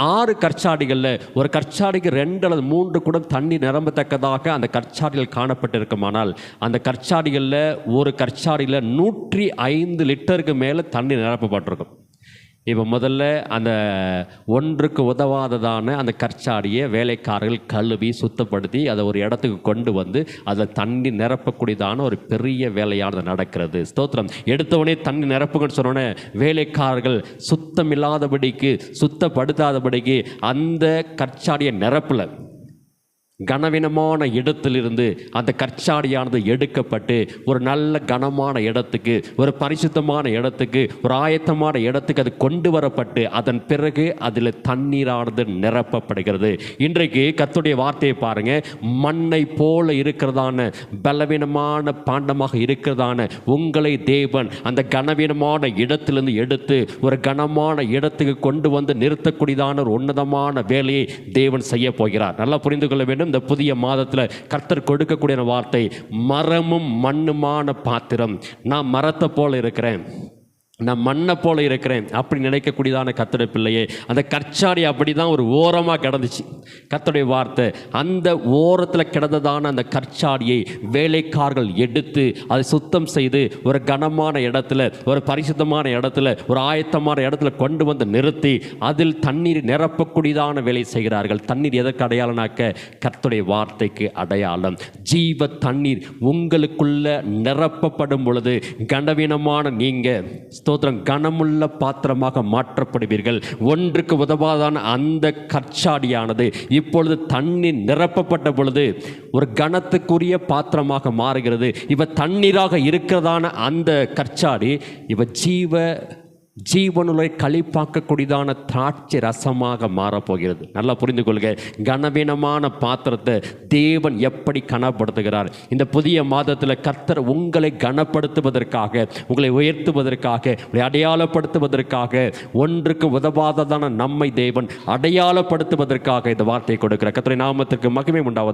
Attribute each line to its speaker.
Speaker 1: 6 கற்சாடிகளில் ஒரு கற்சாடிக்கு 2 அல்லது 3 குடம் தண்ணி நிரம்பத்தக்கதாக அந்த கற்சாடிகள் காணப்பட்டிருக்குமானால் அந்த கற்சாடிகளில் ஒரு கற்சாடியில் 105 லிட்டருக்கு மேலே தண்ணி நிரப்பப்பட்டிருக்கும். இப்போ முதல்ல அந்த ஒன்றுக்கு உதவாததான அந்த கற்சாடியை வேலைக்காரர்கள் கழுவி சுத்தப்படுத்தி அதை ஒரு இடத்துக்கு கொண்டு வந்து அதில் தண்ணி நிரப்பக்கூடியதான ஒரு பெரிய வேலையானது நடக்கிறது. ஸ்தோத்திரம். எடுத்தவொடனே தண்ணி நிரப்புங்கன்னு சொன்னோன்னே வேலைக்காரர்கள் சுத்தமில்லாதபடிக்கு சுத்தப்படுத்தாதபடிக்கு அந்த கற்சாடியை நிரப்பலை. கனவீனமான இடத்திலிருந்து அந்த கற்சாடியானது எடுக்கப்பட்டு ஒரு நல்ல கனமான இடத்துக்கு, ஒரு பரிசுத்தமான இடத்துக்கு, ஒரு ஆயத்தமான இடத்துக்கு அது கொண்டு வரப்பட்டு அதன் பிறகு அதில் தண்ணீரானது நிரப்பப்படுகிறது. இன்றைக்கு கர்த்தருடைய வார்த்தையை பாருங்க. மண்ணை போல இருக்கிறதான பலவீனமான பாண்டமாக இருக்கிறதான உங்களை தேவன் அந்த கனவீனமான இடத்திலிருந்து எடுத்து ஒரு கனமான இடத்துக்கு கொண்டு வந்து நிறுத்தக்கூடியதான ஒரு உன்னதமான வேலையை தேவன் செய்ய போகிறார். நல்லா புரிந்து கொள்ள வேண்டும். இந்த புதிய மாதத்தில் கர்த்தர் கொடுக்கக்கூடிய வார்த்தை, மரமும் மண்ணுமான பாத்திரம். நான் மரத்தை போல இருக்கிறேன், நான் மண்ணை போல இருக்கிறேன் அப்படி நினைக்கக்கூடியதான கர்த்தருடைய பிள்ளையே, அந்த கற்சாடி அப்படி தான் ஒரு ஓரமாக கிடந்துச்சு. கர்த்தருடைய வார்த்தை, அந்த ஓரத்தில் கிடந்ததான அந்த கற்சாடியை வேலைக்காரர்கள் எடுத்து அதை சுத்தம் செய்து ஒரு கனமான இடத்துல, ஒரு பரிசுத்தமான இடத்துல, ஒரு ஆயத்தமான இடத்துல கொண்டு வந்து நிறுத்தி அதில் தண்ணீர் நிரப்பக்கூடியதான வேலை செய்கிறார்கள். தண்ணீர் எதற்கு அடையாளம்னாக்க கர்த்தருடைய வார்த்தைக்கு அடையாளம். ஜீவ தண்ணீர் உங்களுக்குள்ள நிரப்பப்படும் பொழுது கனவீனமான நீங்கள் ஸ்தோத்திரம் கனமுள்ள பாத்திரமாக மாற்றப்படுவீர்கள். ஒன்றுக்கு உதவாதான அந்த கற்சாடியானது இப்பொழுது தண்ணீர் நிரப்பப்பட்ட பொழுது ஒரு கனத்துக்குரிய பாத்திரமாக மாறுகிறது. இவ தண்ணீராக இருக்கிறதான அந்த கற்சாடி இவ ஜீவனுள்ள களிப்பாக்கக்கூடியதான திராட்சை ரசமாக மாறப்போகிறது. நல்லா புரிந்து கொள்க. கனவீனமான பாத்திரத்தை தேவன் எப்படி கனப்படுத்துகிறார். இந்த புதிய மாதத்தில் கர்த்தர் உங்களை கனப்படுத்துவதற்காக, உங்களை உயர்த்துவதற்காக, உங்களை அடையாளப்படுத்துவதற்காக, ஒன்றுக்கு உதவாததான நம்மை தேவன் அடையாளப்படுத்துவதற்காக இந்த வார்த்தையை கொடுக்கிறார். கர்த்தருடைய நாமத்திற்கு மகிமை உண்டாவதாக.